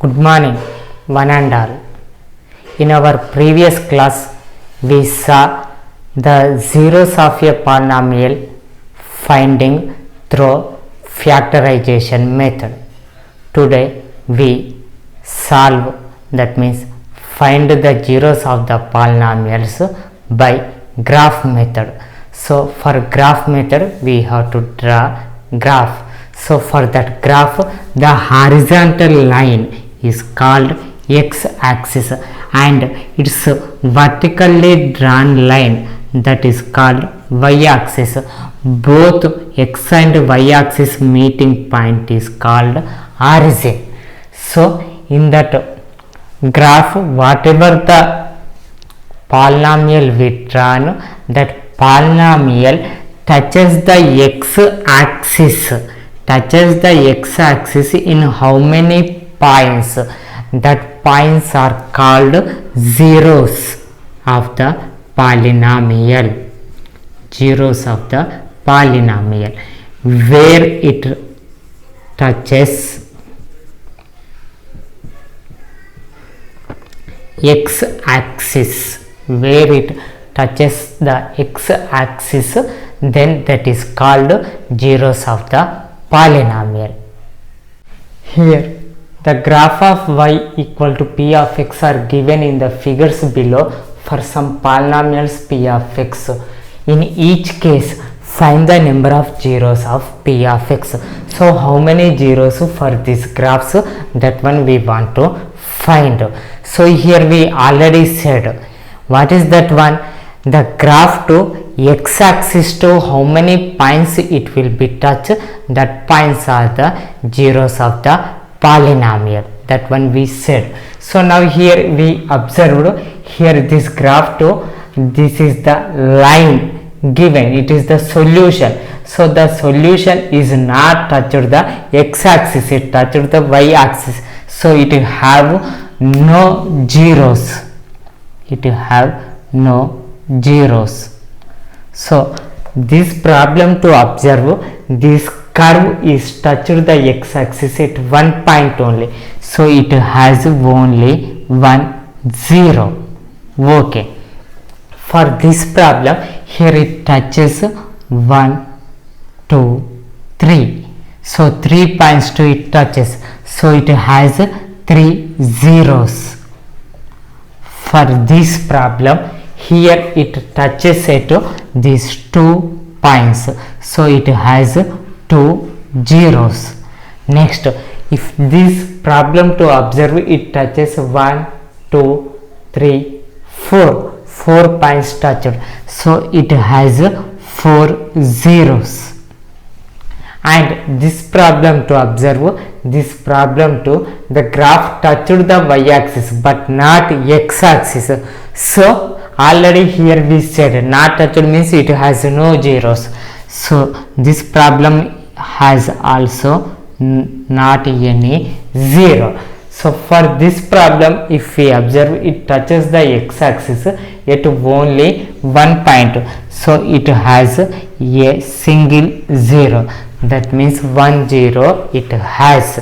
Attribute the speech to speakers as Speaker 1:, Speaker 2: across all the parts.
Speaker 1: Good morning, one and all. In our previous class, we saw the zeros of a polynomial finding through factorization method. Today, we solve, that means find the zeros of the polynomials by graph method. So, for graph method, we have to draw graph. So, for that graph, the horizontal line is called x-axis and its vertically drawn line, that is called y-axis. Both x and y-axis meeting point is called origin. So, in that graph, whatever the polynomial we drawn, that polynomial touches the x-axis in how many points? That points are called zeros of the polynomial. Zeros of the polynomial, where it touches x-axis, where it touches the x-axis, then that is called zeros of the polynomial. Here the graph of y equal to p of x are given in the figures below for some polynomials p of x. In each case, find the number of zeros of p of x. So, how many zeros for these graphs? That one we want to find. So, here we already said, what is that one? The graph to x-axis to how many points it will be touched, that points are the zeros of the polynomial. That one we said. So, now here we observed, here this graph to, this is the line given, it is the solution. So, the solution is not touched the x-axis, it touched the y-axis. So, it have no zeros. It have no zeros. So, this problem to observe, this curve is touched the x-axis at one point only. So, it has only one zero. Okay. For this problem, here it touches 1, 2, 3. So, 3 points to it touches. So, it has 3 zeros. For this problem, here it touches at these 2 points. So, it has 2 zeros. Next, if this problem to observe, it touches 1, 2, 3, 4. 4 points touched. So, it has 4 zeros. And this problem to observe, this problem to, the graph touched the y-axis but not x-axis. So, already here we said not touched means it has no zeros. So, this problem has also not any zero. So, for this problem, if we observe, it touches the x-axis at only one point. So, it has a single zero. That means 1 0 it has.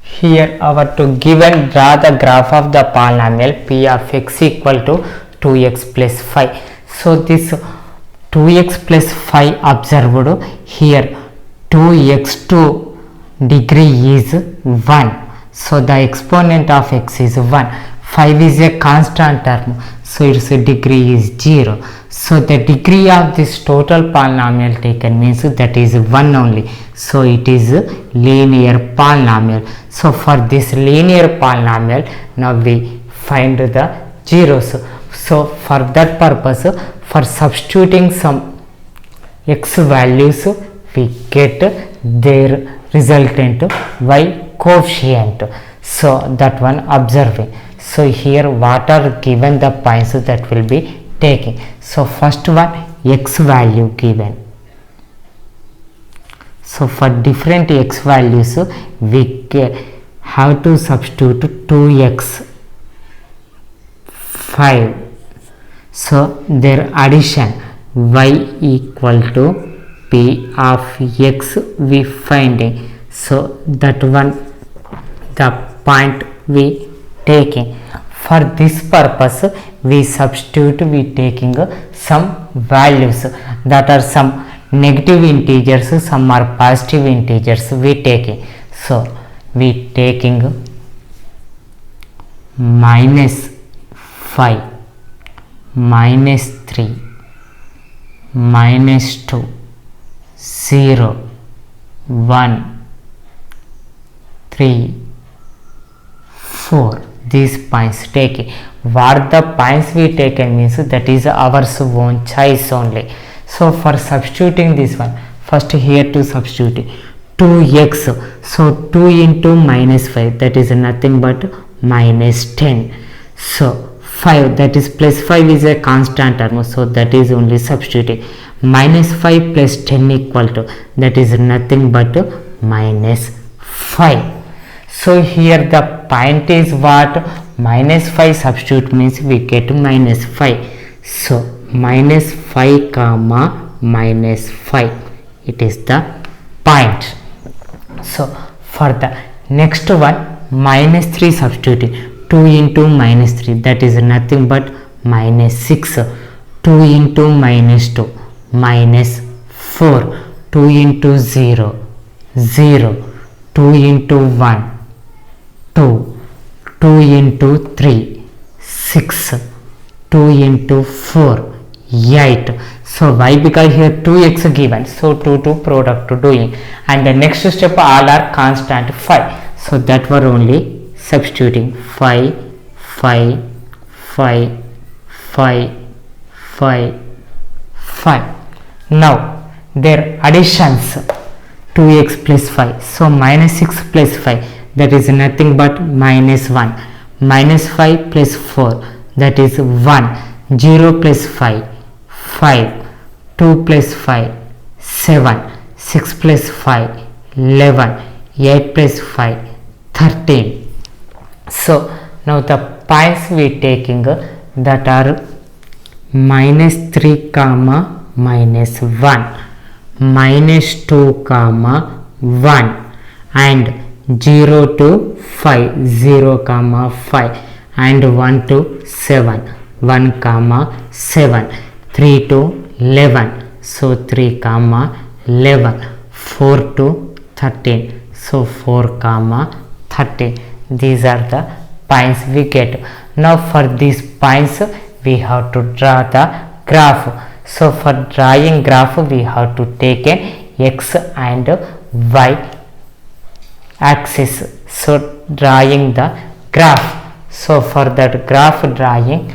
Speaker 1: Here our to given draw the graph of the polynomial p of x equal to 2x plus 5. So, this 2x plus 5 observed, here 2x2 degree is 1. So, the exponent of x is 1. 5 is a constant term. So, its degree is 0. So, the degree of this total polynomial taken means that is 1 only. So, it is linear polynomial. So, for this linear polynomial, now we find the zeros. So, for that purpose, for substituting some x values, we get their resultant y coefficient. So, that one observing. So, here what are given the points that will be taking. So, first one x value given. So, for different x values we have to substitute 2x 5. So, their addition y equal to p of x we finding. So, that one the point we taking. For this purpose we substitute, we taking some values that are some negative integers, some are positive integers we taking. So we taking minus 5, minus 3, minus 2, 0, 1, 3, 4. These points taken. What the points we taken means that is our own choice only. So for substituting this one, first here to substitute 2x. So 2 into minus 5, that is nothing but minus 10. So 5, that is plus 5 is a constant term, so that is only substituting. Minus 5 plus 10 equal to, that is nothing but minus 5. So here the point is what? Minus 5 substitute means we get minus 5. So minus 5 comma minus 5, it is the point. So for the next one, minus 3 substituting, 2 into minus 3, that is nothing but minus 6. 2 into minus 2, minus 4. 2 into 0, 0. 2 into 1, 2. 2 into 3, 6. 2 into 4, 8. So why? Because here 2x given, so 2 product doing, and the next step all are constant 5. So that were only substituting 5, 5, 5, 5, 5, 5. Now their additions, 2x plus 5, so minus 6 plus 5, that is nothing but minus 1. Minus 5 plus 4, that is 1. 0 plus 5, 5. 2 plus 5, 7. 6 plus 5, 11. 8 plus 5, 13. So now the points we taking that are minus 3 comma minus 1, minus 2 comma 1, and 0 to 5, 0 comma 5, and 1 to 7, 1 comma 7, 3 to 11, so 3 comma 11, 4 to 13, so 4 comma 13. These are the points we get. Now for these points we have to draw the graph. So for drawing graph we have to take an x and y axis. So drawing the graph. So for that graph drawing,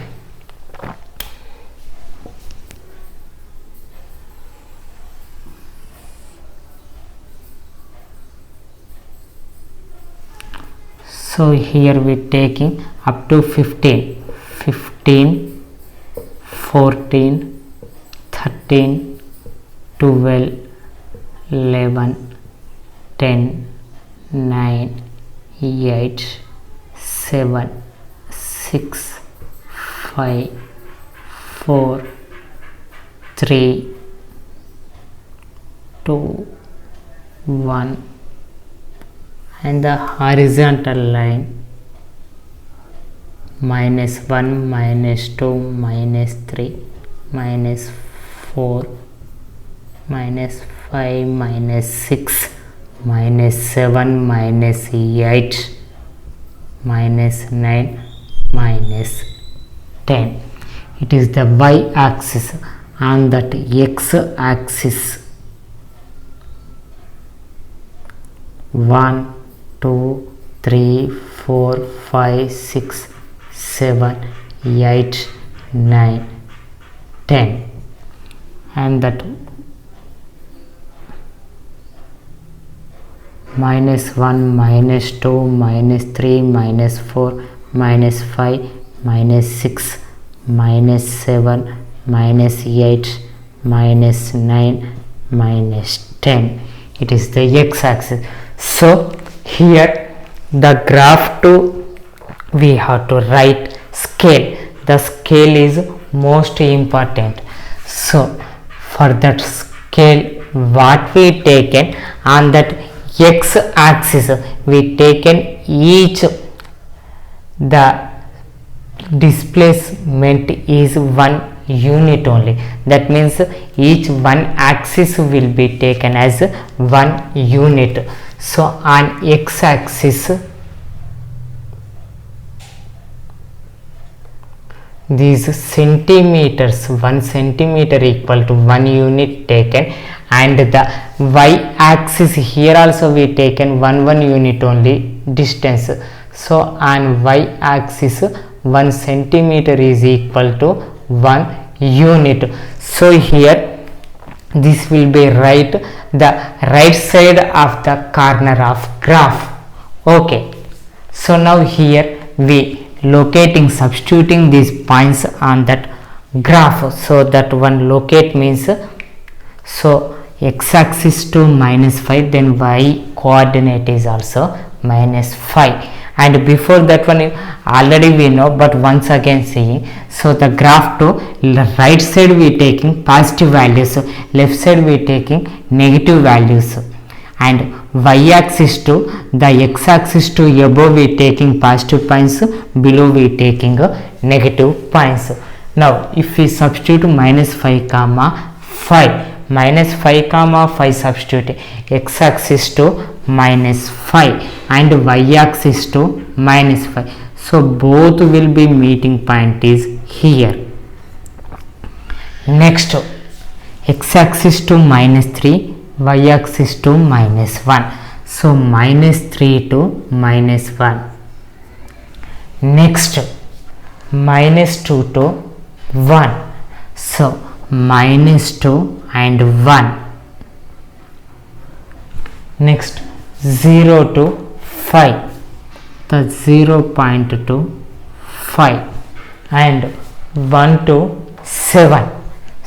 Speaker 1: so here we taking up to 15, 15, 14, 13, 12, 11, 10, 9, 8, 7, 6, 5, 4, 3, 2, 1, and the horizontal line minus 1, minus 2, minus 3, minus 4, minus 5, minus 6, minus 7, minus 8, minus 9, minus 10. It is the y axis. On that x axis, 1, 2, 3, 4, 5, 6, 7, 8, 9, 10, and that minus 1, minus 2, minus 3, minus 4, minus 5, minus 6, minus 7, minus 8, minus 9, minus 10. It is the x axis. So here the graph to we have to write scale. The scale is most important. So for that scale what we taken, on that x axis we taken each the displacement is 1 unit only. That means each one axis will be taken as 1 unit. So on x axis these centimeters, 1 centimeter equal to 1 unit taken, and the y axis here also we taken 1 unit only distance. So on y axis 1 centimeter is equal to 1 unit. So here this will be the right side of the corner of graph. Okay, so now here we substituting these points on that graph. So that one locate means, so x axis to -5, then y coordinate is also -5, and before that one already we know, but once again seeing. So the graph to right side we taking positive values, left side we taking negative values, and y axis to the x axis to above we taking positive points, below we taking negative points. Now if we substitute -5 comma 5, -5 comma 5 substitute x axis to -5 and y axis to -5. So both will be meeting point is here. Next, x axis to -3, y axis to -1. So -3 to -1. Next, -2 to 1. So -2 and 1. Next, 0 to 5, the 0.2 5, and 1 to 7.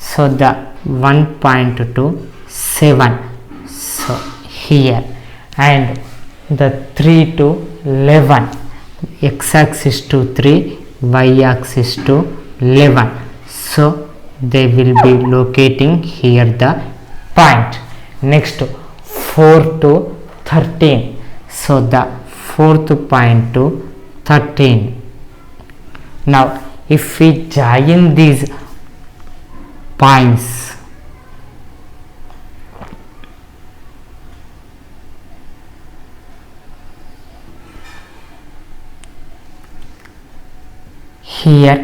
Speaker 1: So the 1.2 7. So here, and the 3 to 11, x axis to 3, y axis to 11. So they will be locating here the point. Next, 4 to 13. So the fourth point to 13. Now if we join these points, here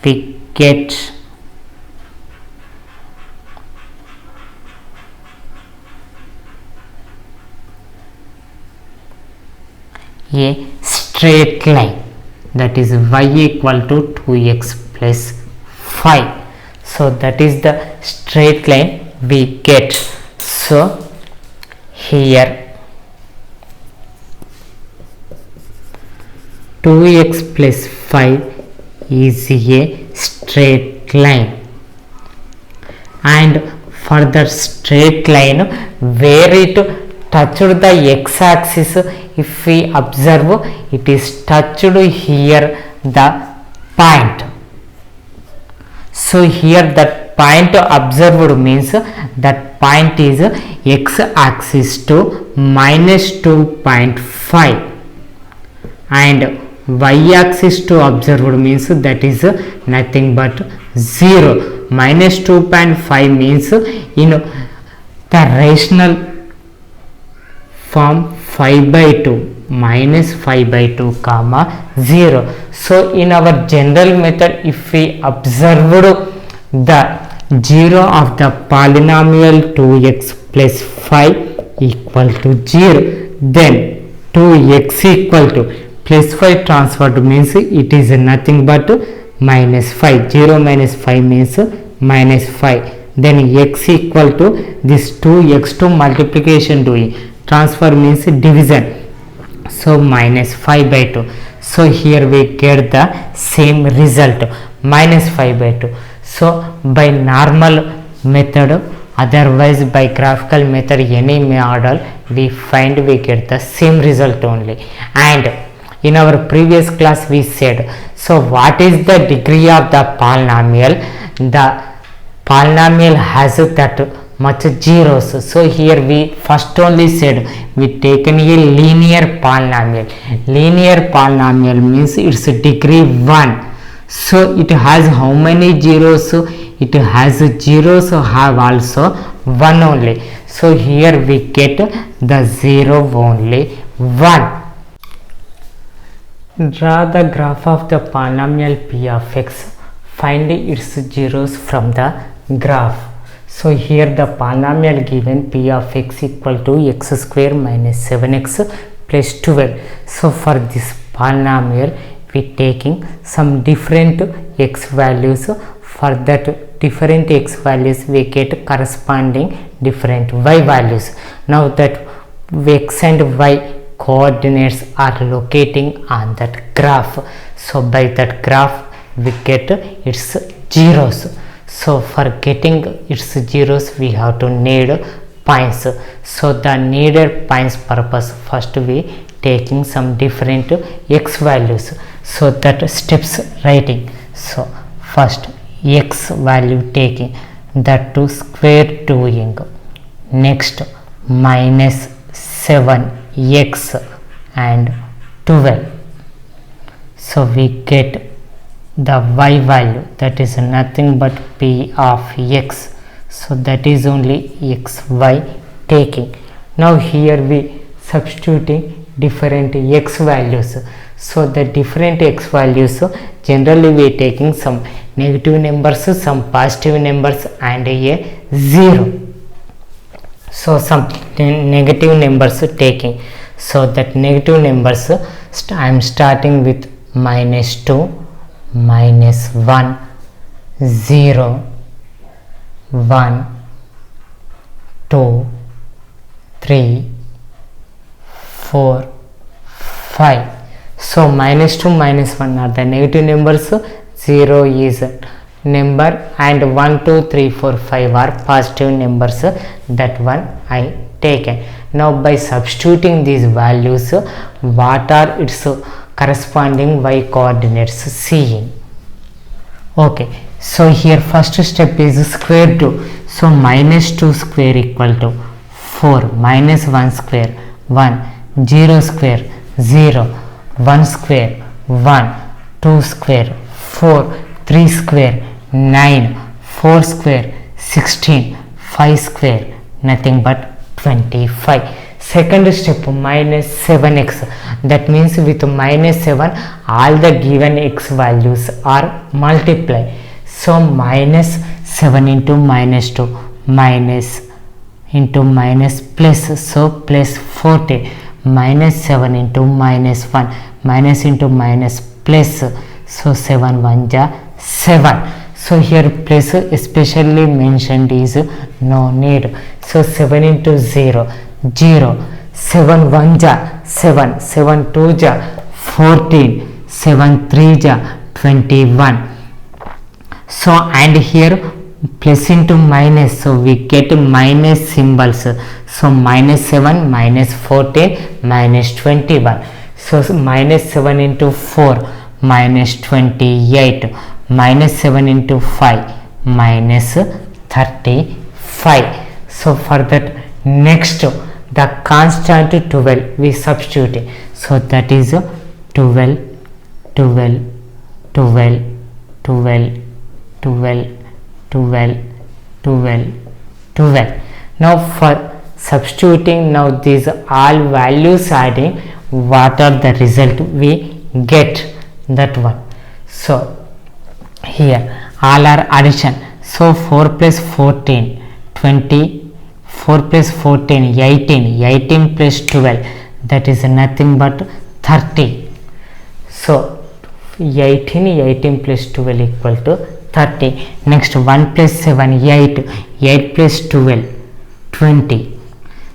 Speaker 1: we get a straight line, that is y equal to 2x plus 5. So that is the straight line we get. So here 2x plus 5 is a straight line, and for the straight line where it touched the x axis, if we observe, it is touched here the point. So here that point observed means that point is x axis to -2.5, and y axis to observed means that is nothing but 0. -2.5 means in the rational form 5/2, -5/2 comma 0. So in our general method, if we observed the 0 of the polynomial 2x plus 5 equal to 0, then 2x equal to plus 5 transferred means it is nothing but -5. 0 minus 5 means -5. Then x equal to this 2x to multiplication doing, transfer means division, so -5/2. So here we get the same result, -5/2. So by normal method, otherwise by graphical method, any model we find, we get the same result only. And in our previous class we said, so what is the degree of the polynomial? The polynomial has that much zeros. So here we first only said we taken a linear polynomial. Linear polynomial means its degree 1. So it has how many zeros? It has zeros have also 1 only. So here we get the 0 only 1. Draw the graph of the polynomial p of x. Find its zeros from the graph. So here the polynomial given p of x equal to x square minus 7x plus 12. So for this polynomial we taking some different x values. For that different x values we get corresponding different y values. Now that x and y coordinates are locating on that graph, so by that graph we get its zeros. So for getting its zeros we have to need points. So the needed points purpose, first we taking some different x values, so that steps writing. So first x value taking, that to square doing, next minus 7x and 12. So we get the y value, that is nothing but p of x. So that is only xy taking. Now here we substituting different x values. So the different x values, generally we taking some negative numbers, some positive numbers and a 0. So some negative numbers taking. So that negative numbers I am starting with minus 2, minus 1, 0, 1, 2, 3, 4, 5. So minus 2, minus 1 are the negative numbers, 0 is number, and 1, 2, 3, 4, 5 are positive numbers. That one I taken. Now by substituting these values, what are its corresponding y coordinates seeing? Okay, so here first step is square root. So minus 2 square equal to 4, minus 1 square 1, 0 square 0, 1 square 1, 2 square 4, 3 square 9, 4 square 16, 5 square nothing but 25. Second step minus 7x, that means with minus 7 all the given x values are multiplied. So minus 7 into minus 2, minus into minus plus, so plus 14, minus 7 into minus 1, minus into minus plus, so 7 1 ja 7. So here plus especially mentioned is no need. So 7 into 0, 0, 7 1 ja 7, 7 2 ja 14, 7 3 ja 21. So and here plus into minus, so we get minus symbols. So minus 7, minus 14, minus 21. So minus 7 into 4, minus 28, minus 7 into 5, minus 35. So for that next the constant 12 we substitute. So that is 12, 12, 12, 12, 12, 12, 12, 12. Now for substituting now these all values adding, what are the result we get, that one. So here all are addition. So 4 plus 14 20, 4 plus 14 18, 18 plus 12, that is nothing but 30. So 18 plus 12 equal to 30. Next 1 plus 7 8, 8 plus 12 20.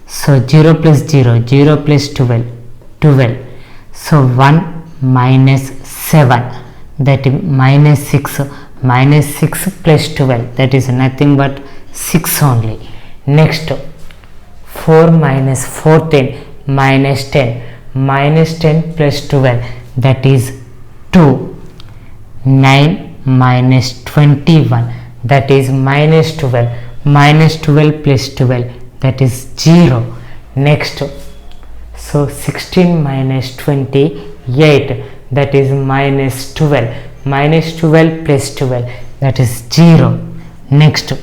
Speaker 1: So 0 plus 0, 0 plus 12 12. So 1 minus 7, that is minus 6, minus 6 plus 12, that is nothing but 6 only. Next 4 minus 14 minus 10, minus 10 plus 12, that is 2. 9 minus 21, that is minus 12, minus 12 plus 12, that is 0. Next, so 16 minus 28, that is minus 12. Minus 12 plus 12, that is 0. Next,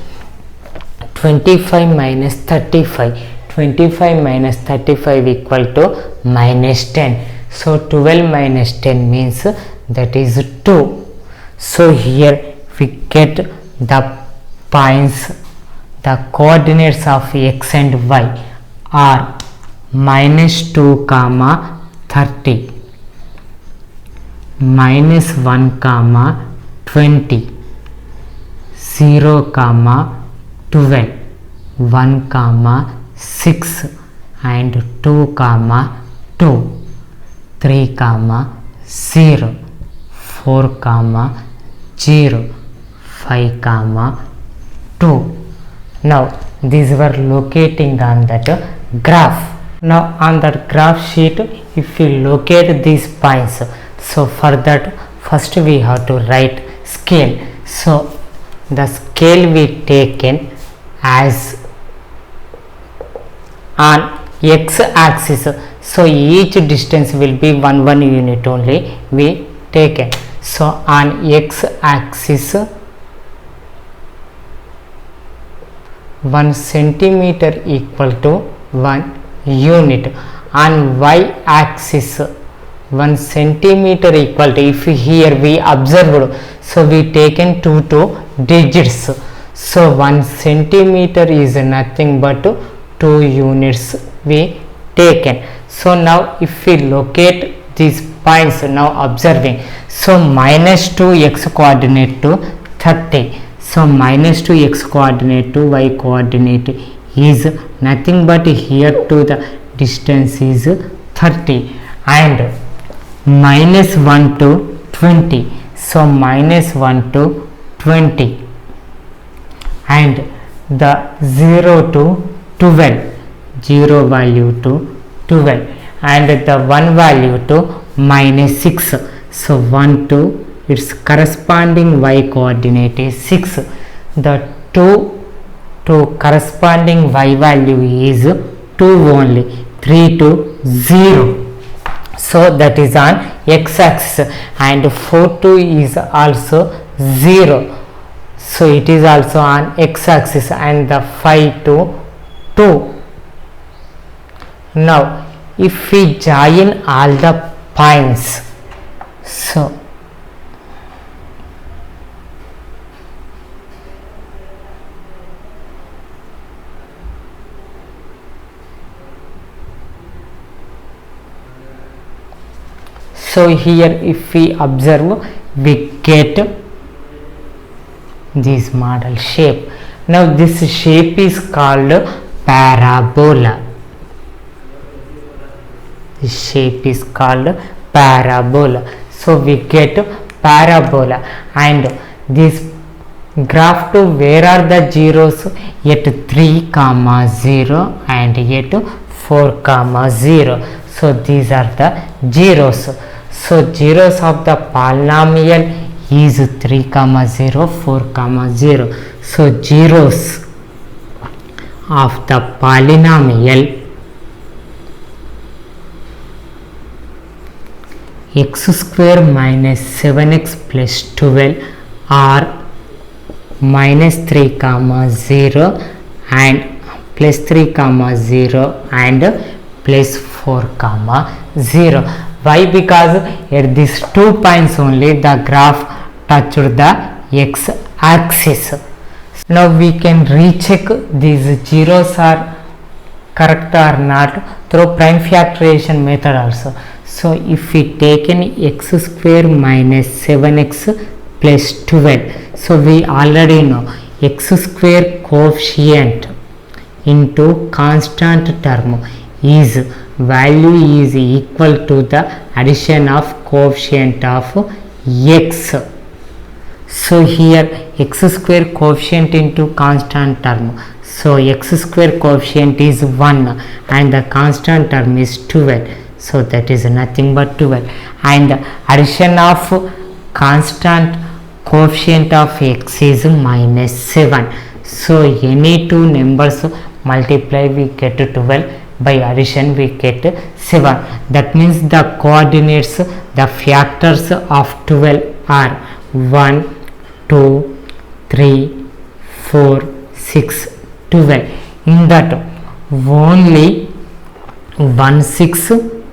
Speaker 1: 25 minus 35. 25 minus 35 equal to minus 10. So 12 minus 10 means that is 2. So here we get the points, the coordinates of x and y are minus 2 comma 30, minus 1 comma 20, 0 comma 12, 1 comma 6 and 2 comma 2, 3 comma 0, 4 comma 0, 5 comma 2. Now these were locating on that graph. Now on that graph sheet, if we locate these points, so for that first we have to write scale. So the scale we taken as on x axis, so each distance will be 1 unit only we taken. So on x axis 1 centimeter equal to 1 unit. On y axis 1 centimeter equal to, if here we observed, so we taken 2 digits, so 1 centimeter is nothing but 2 units we taken. So now if we locate these points, now observing, so minus 2 x coordinate to 30, so minus 2 x coordinate to y coordinate is nothing but here to the distance is 30, and minus 1 to 20, so minus 1 to 20, and the 0 to 12, 0 value to 12, and the 1 value to minus 6, so 1 to its corresponding y coordinate is 6, the 2 to corresponding y value is 2 only, 3 to 0, so that is on x axis, and 4 to is also 0, so it is also on x axis, and the 5 to 2. Now if we join all the points, so here if we observe, we get this model shape. Now this shape is called parabola. This shape is called parabola. So we get parabola, and this graph to where are the zeros? At 3 comma 0 and at 4 comma 0. So these are the zeros. So zeros of the polynomial is 3 comma 0, 4 comma 0. So zeros of the polynomial x square minus 7x plus 12 are minus 3 comma 0 and plus 3 comma 0 and plus 4 comma 0. Why? Because at these 2 points only the graph touched the x axis. Now we can recheck these zeros are correct or not through prime factorization method also. So if we taken x square minus 7x plus 12, so we already know x square coefficient into constant term is value is equal to the addition of coefficient of x. So here x square coefficient into constant term, so x square coefficient is 1 and the constant term is 12, so that is nothing but 12, and addition of constant coefficient of x is minus 7, So any two numbers multiply we get 12, by addition we get 7. That means the coordinates, the factors of 12 are 1, 2, 3, 4, 6, 12. In that only 1, 6,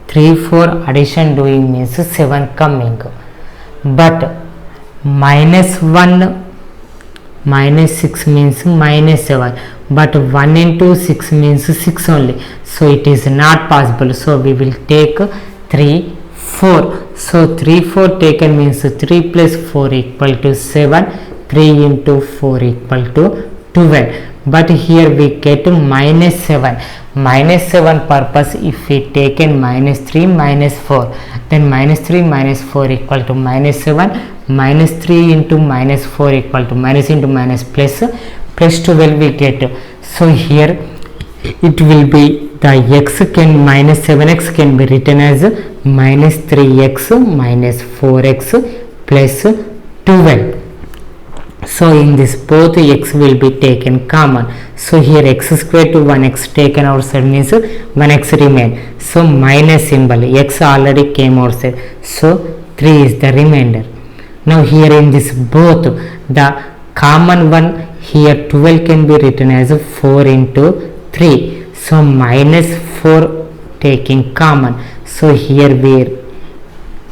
Speaker 1: 3, 4 addition doing means 7 coming, but minus 1 minus 6 means minus 7, but 1 into 6 means 6 only, so it is not possible. So we will take 3, 4. So 3, 4 taken means 3 plus 4 equal to 7, 3 into 4 equal to 12, but here we get minus 7. Minus 7 purpose, if we taken minus 3 minus 4, then minus 3 minus 4 equal to minus 7, minus 3 into minus 4 equal to minus into minus plus 12 we get. So here it will be the x can minus 7x can be written as minus 3x minus 4x plus 12. So in this both x will be taken common. So here x square to 1x taken outside means 1x remain. So minus symbol, x already came outside. So 3 is the remainder. Now here in this both the common one here 12 can be written as 4 into 3. So minus 4 taking common. So here where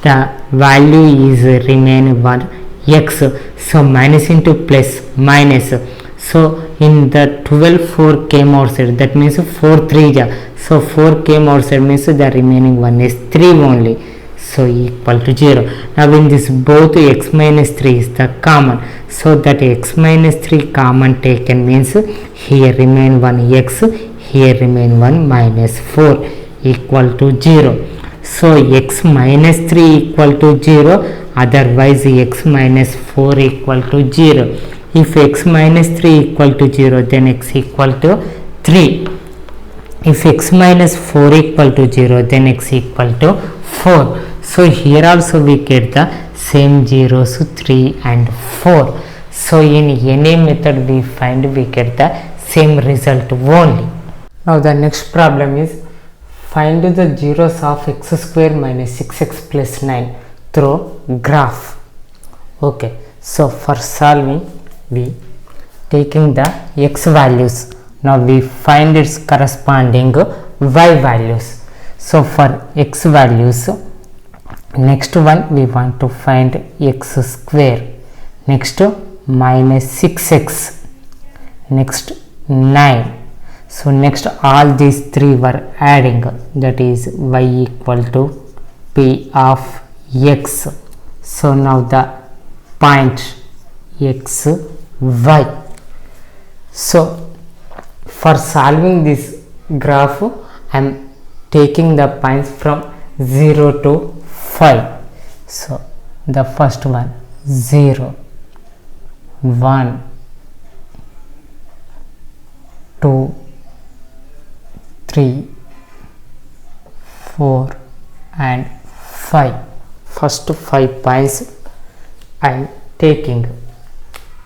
Speaker 1: the value is remain 1 x. So minus into plus minus. So in the 12 4 came outside, that means 4 3 ja. So 4 came outside means the remaining one is 3 only. So equal to 0. Now in this both x minus 3 is the common. So that x minus 3 common taken means here remain 1 x, here remain 1 minus 4 equal to 0. So x minus 3 equal to 0, otherwise x minus 4 equal to 0. If x minus 3 equal to 0, then x equal to 3. If x minus 4 equal to 0, then x equal to 4. So here also we get the same zeros 3 and 4. So in any method we find we get the same result only. Now the next problem is find the zeros of x square minus 6x plus 9 through graph. Okay, so for solving we taking the x values. Now we find its corresponding y values. So for x values, next one we want to find x square, next minus 6x, next 9. So next all these three were adding, that is y equal to p of x. So now the point x y. So for solving this graph I am taking the points from 0 to 5. So the first one 0, 1, 2, 3, 4 and 5. First 5 points I am taking.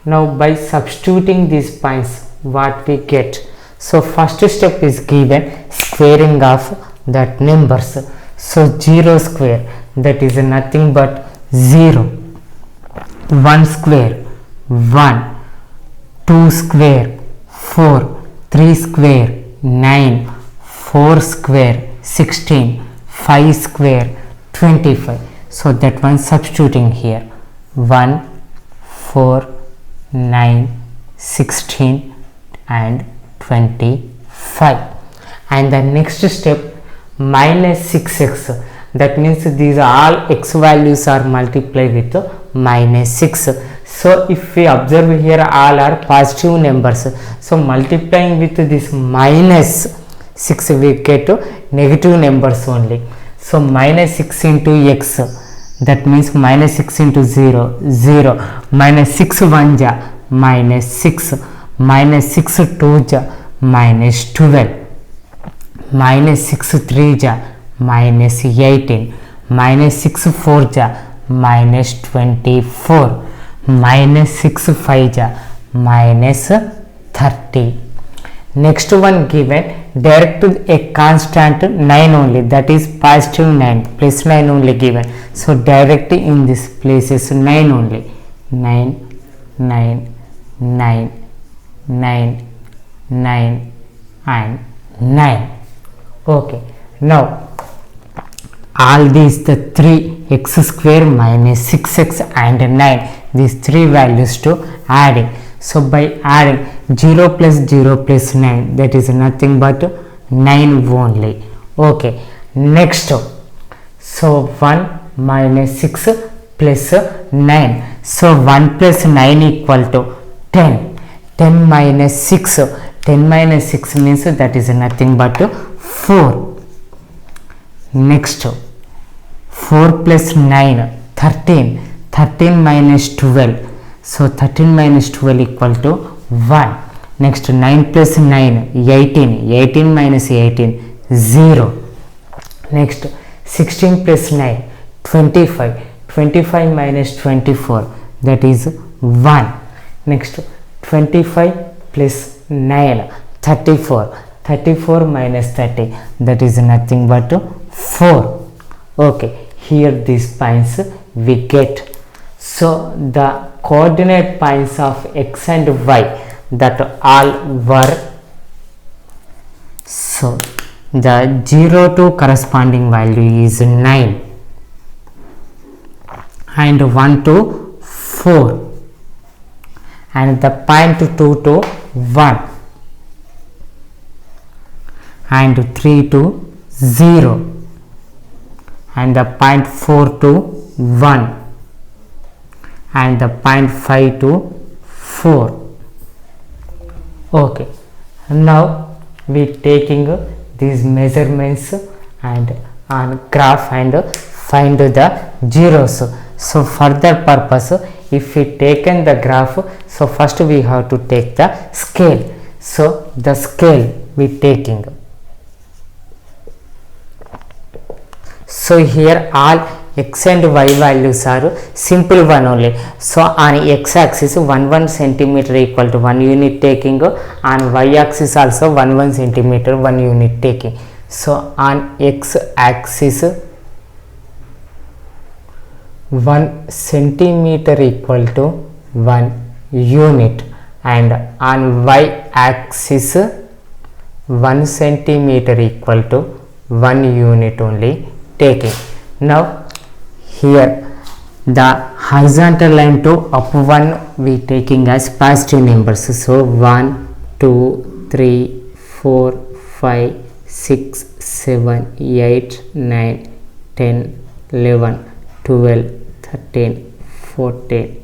Speaker 1: Now by substituting these points what we get? So first step is given squaring of that numbers. So 0 square, that is nothing but 0. 1 square 1, 2 square 4, 3 square 9, 4 square 16, 5 square 25. So that one substituting here 1, 4, 9, 16 and 25. And the next step minus 6x, that means these all x values are multiplied with minus 6. So if we observe here all are positive numbers, so multiplying with this minus 6 we get negative numbers only. So minus 6 into x, that means minus 6 into 0, 0, minus 6 1 ja minus 6, minus 6 2 ja minus 12, minus 6 3 ja minus 18, minus 6 4 ja minus 24, minus 6 5 ja minus 30. Next one given, direct a constant 9 only, that is positive 9, plus 9 only given. So direct in this places 9 only, 9, 9, 9, 9, 9 and 9. Okay, now all these the 3x square minus 6x and 9, these three values to adding. So by adding 0 plus 0 plus 9, that is nothing but 9 only. Okay, next, so 1 minus 6 plus 9, so 1 plus 9 equal to 10. 10 minus 6, 10 minus 6 means that is nothing but 4. Next, 4 plus 9, 13. 13 minus 12, so 13 minus 12 equal to 1. Next, 9 plus 9, 18. 18 minus 18, 0. Next, 16 plus 9, 25. 25 minus 24, that is 1. Next, 25 plus 9, 34. 34 minus 30, that is nothing but 4. Okay, here these points we get. So the coordinate points of x and y, that all were, so the 0 to corresponding value is 9 and 1 to 4 and the point 2 to 1 and 3 to 0 and the point 4 to 1 and the point 5 to 4. Okay, now we taking these measurements and on graph and find the zeros. So for that purpose, if we taken the graph, so first we have to take the scale. So the scale we taking. So here all x and y values are simple one only. So on x axis 1 centimeter equal to 1 unit taking, on y axis also 1 centimeter 1 unit taking. So on x axis 1 centimeter equal to 1 unit and on y axis 1 centimeter equal to 1 unit only taking. Now here the horizontal line to up one we taking as positive numbers. So 1, 2, 3, 4, 5, 6, 7, 8, 9, 10, 11, 12, 13, 14,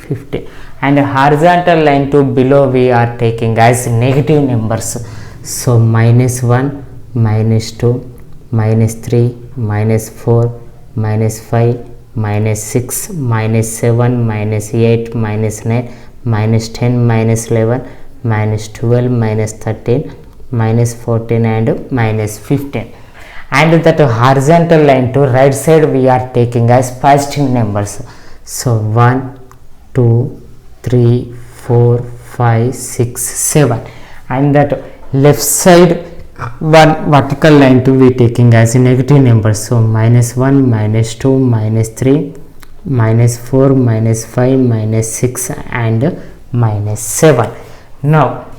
Speaker 1: 15 and horizontal line to below we are taking as negative numbers. So minus 1, minus 2, minus 3, minus 4, minus 5, minus 6, minus 7, minus 8, minus 9, minus 10, minus 11, minus 12, minus 13, minus 14 and minus 15. And that horizontal line to right side we are taking as positive numbers. So 1, 2, 3, 4, 5, 6, 7 and that left side one vertical line to be taking as a negative number. So minus 1, minus 2, minus 3, minus 4, minus 5, minus 6 and minus 7. Now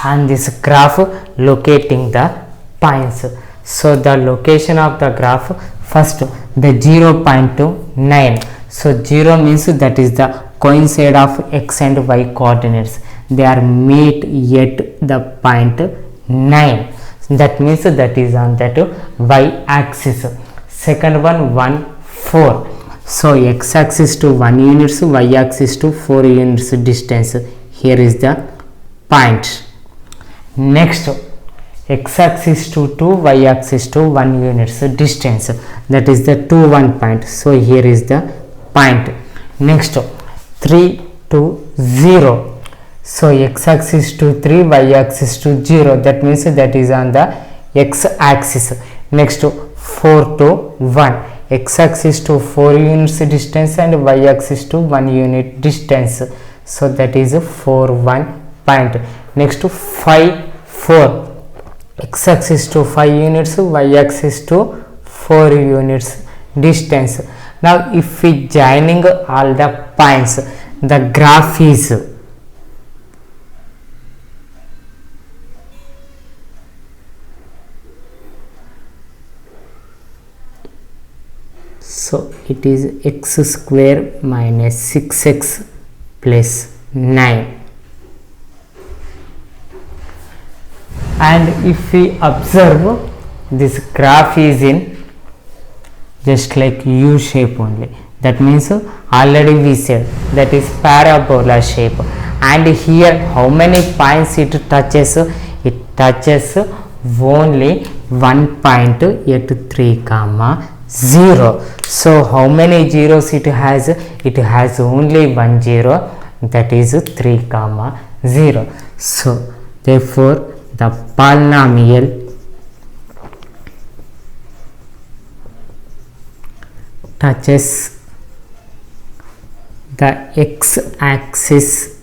Speaker 1: on this graph locating the points. So the location of the graph, first the 0 point to 9. So 0 means that is the coincide of x and y coordinates, they are meet at the point 9. That means that is on that y axis. Second one 1, 4. So x axis to 1 units, y axis to 4 units distance. Here is the point. Next x axis to 2, y axis to 1 units distance, that is the 2, 1 point. So here is the point. Next 3 to 0. So x axis to 3, y axis to 0, that means that is on the x axis. Next 4 to 1, x axis to 4 units distance and y axis to 1 unit distance. So that is 4, 1 point. Next 5, 4. X axis to 5 units, y axis to 4 units distance. Now if we joining all the points, the graph is so it is x square minus 6x plus 9. And if we observe, this graph is in just like U shape only. That means already we said that is parabola shape. And here how many points it touches? It touches only one point at 3, 0. So how many zeros it has? It has only one zero, that is 3, 0. So therefore the polynomial touches the x axis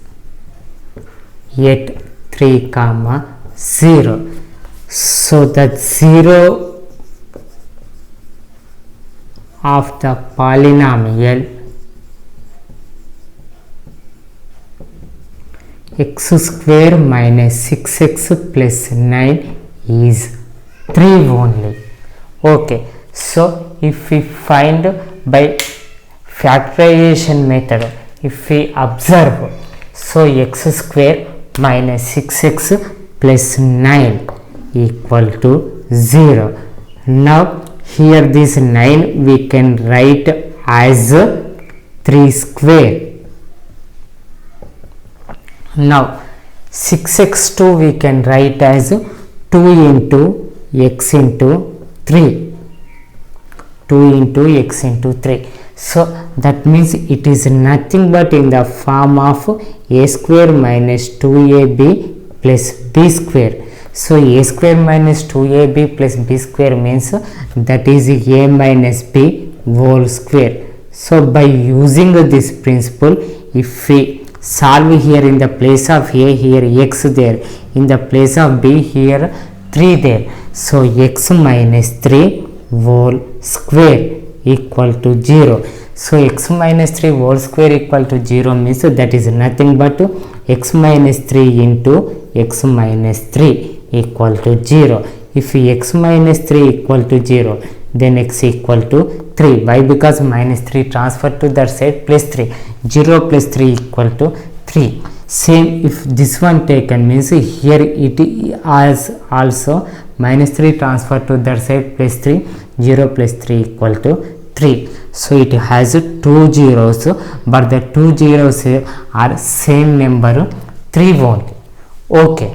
Speaker 1: at 3, 0. So that 0 of the polynomial x square minus 6x plus 9 is 3 only. Okay, so if we find by factorization method, if we observe, so x square minus 6x plus 9 equal to 0. Now here this 9 we can write as 3 square. Now 6x2 we can write as 2 into x into 3. 2 into x into 3. So that means it is nothing but in the form of a square minus 2ab plus b square. So a square minus 2ab plus b square means that is a minus b whole square. So by using this principle, if we solve here in the place of a, here x there, in the place of b here 3 there, so x minus 3 whole square equal to 0. So x minus 3 whole square equal to 0 means that is nothing but x minus 3 into x minus 3 equal to 0. If x minus 3 equal to 0, then x equal to 3. Why? Because minus 3 transfer to that side plus 3. 0 plus 3 equal to 3. Same if this one taken means here it has also minus 3 transfer to that side plus 3. 0 plus 3 equal to 3. So it has 2 zeros, but the 2 zeros are same number 3 only. Okay.